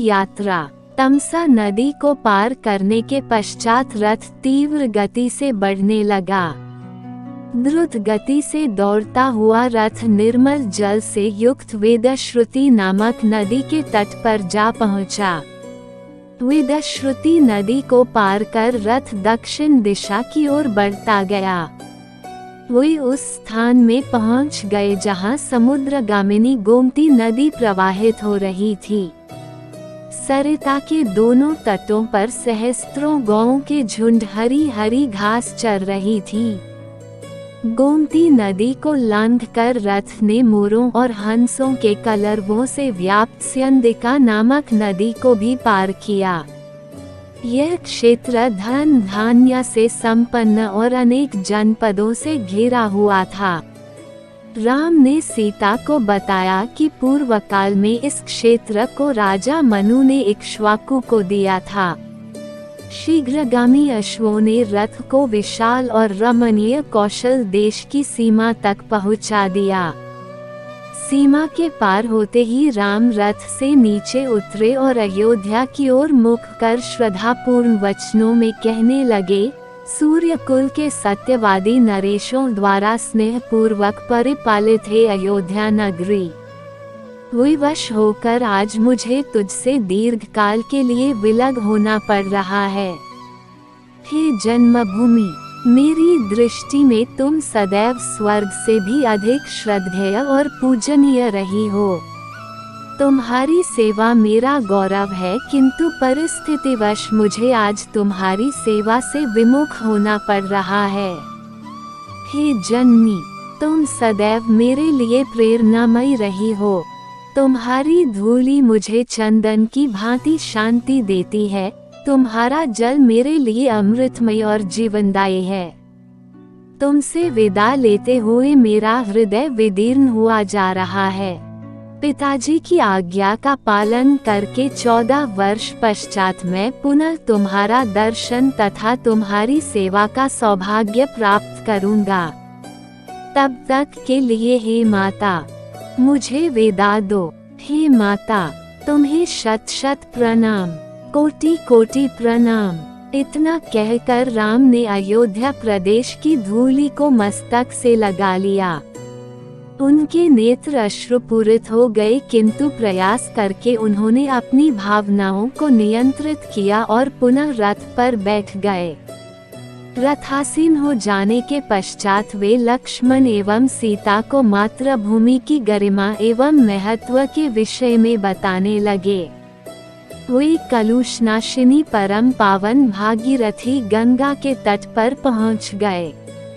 यात्रा। तमसा नदी को पार करने के पश्चात रथ तीव्र गति से बढ़ने लगा। द्रुत गति से दौड़ता हुआ रथ निर्मल जल से युक्त वेदश्रुति नामक नदी के तट पर जा पहुंचा। वेदश्रुति नदी को पार कर रथ दक्षिण दिशा की ओर बढ़ता गया। वे उस स्थान में पहुंच गए जहां समुद्रगामिनी गोमती नदी प्रवाहित हो रही थी। सरिता के दोनों तटों पर सहस्त्रों गौओं के झुंड हरी हरी घास चर रही थी। गोमती नदी को लांघकर रथ ने मोरों और हंसों के कलरवों से व्याप्त स्यंदिका नामक नदी को भी पार किया। यह क्षेत्र धन धान्य से संपन्न और अनेक जनपदों से घिरा हुआ था। राम ने सीता को बताया कि पूर्व काल में इस क्षेत्र को राजा मनु ने इक्ष्वाकु को दिया था। शीघ्रगामी अश्वों ने रथ को विशाल और रमणीय कौशल देश की सीमा तक पहुंचा दिया। सीमा के पार होते ही राम रथ से नीचे उतरे और अयोध्या की ओर मुख कर श्रद्धापूर्ण वचनों में कहने लगे, सूर्यकुल के सत्यवादी नरेशों द्वारा स्नेहपूर्वक परिपालित है अयोध्या नगरी। विवश होकर आज मुझे तुझसे दीर्घ काल के लिए विलग होना पड़ रहा है। हे जन्मभूमि, मेरी दृष्टि में तुम सदैव स्वर्ग से भी अधिक श्रद्धेय और पूजनीय रही हो। तुम्हारी सेवा मेरा गौरव है, किंतु परिस्थितिवश मुझे आज तुम्हारी सेवा से विमुख होना पड़ रहा है। हे जननी, तुम सदैव मेरे लिए प्रेरणामयी रही हो। तुम्हारी धूली मुझे चंदन की भांति शांति देती है। तुम्हारा जल मेरे लिए अमृतमय और जीवनदायी है। तुमसे विदा लेते हुए मेरा हृदय विदीर्ण हुआ जा रहा है। पिताजी की आज्ञा का पालन करके 14 वर्ष पश्चात मैं पुनः तुम्हारा दर्शन तथा तुम्हारी सेवा का सौभाग्य प्राप्त करूंगा। तब तक के लिए हे माता, मुझे विदा दो। हे माता, तुम्हें शत शत प्रणाम, कोटि कोटि प्रणाम। इतना कहकर राम ने अयोध्या प्रदेश की धूलि को मस्तक से लगा लिया। उनके नेत्र अश्रुपूरित हो गए, किंतु प्रयास करके उन्होंने अपनी भावनाओं को नियंत्रित किया और पुनः रथ पर बैठ गए। रथासीन हो जाने के पश्चात वे लक्ष्मण एवं सीता को मातृभूमि की गरिमा एवं महत्व के विषय में बताने लगे। वे कलुषनाशिनी परम पावन भागीरथी गंगा के तट पर पहुंच गए।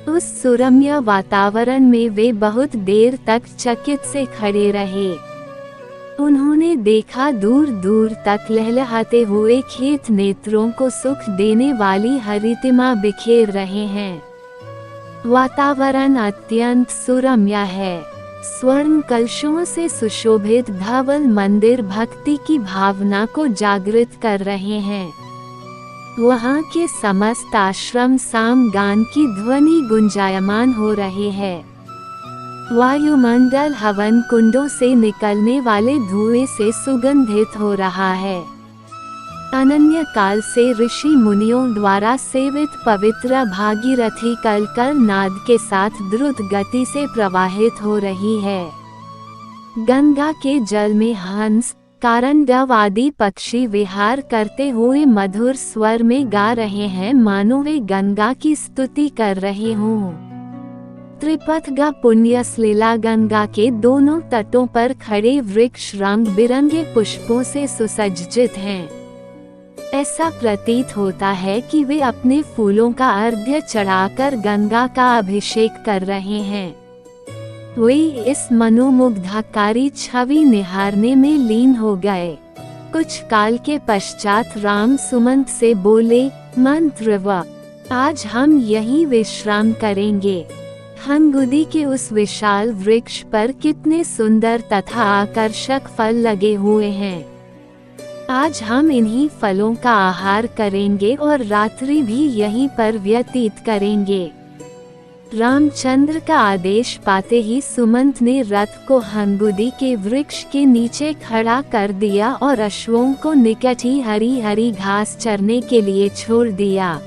उस सुरम्य वातावरण में वे बहुत देर तक चकित से खड़े रहे। उन्होंने देखा दूर दूर तक लहलहाते हुए खेत नेत्रों को सुख देने वाली हरितिमा बिखेर रहे हैं। वातावरण अत्यंत सुरम्य है। स्वर्ण कलशों से सुशोभित धवल मंदिर भक्ति की भावना को जागृत कर रहे हैं। वहाँ के समस्त आश्रम सामगान की ध्वनि गुंजायमान हो रही है। वायुमंडल हवन कुंडों से निकलने वाले धुएं से सुगंधित हो रहा है। अनन्य काल से ऋषि मुनियों द्वारा सेवित पवित्र भागीरथी कलकल नाद के साथ द्रुत गति से प्रवाहित हो रही है। गंगा के जल में हंस, कारंडव आदि पक्षी विहार करते हुए मधुर स्वर में गा रहे हैं, मानो वे गंगा की स्तुति कर रहे हों। त्रिपथगा पुण्य स्लीला गंगा के दोनों तटों पर खड़े वृक्ष रंग बिरंगे पुष्पों से सुसज्जित हैं। ऐसा प्रतीत होता है कि वे अपने फूलों का अर्घ्य चढ़ाकर गंगा का अभिषेक कर रहे हैं। वे इस मनोमुग्धकारी छवि निहारने में लीन हो गए। कुछ काल के पश्चात राम सुमंत से बोले, मंत्रव, आज हम यहीं विश्राम करेंगे। हंगुदी के उस विशाल वृक्ष पर कितने सुंदर तथा आकर्षक फल लगे हुए हैं। आज हम इन्हीं फलों का आहार करेंगे और रात्रि भी यहीं पर व्यतीत करेंगे। रामचंद्र का आदेश पाते ही सुमंत ने रथ को हंगुदी के वृक्ष के नीचे खड़ा कर दिया और अश्वों को निकट ही हरी हरी घास चरने के लिए छोड़ दिया।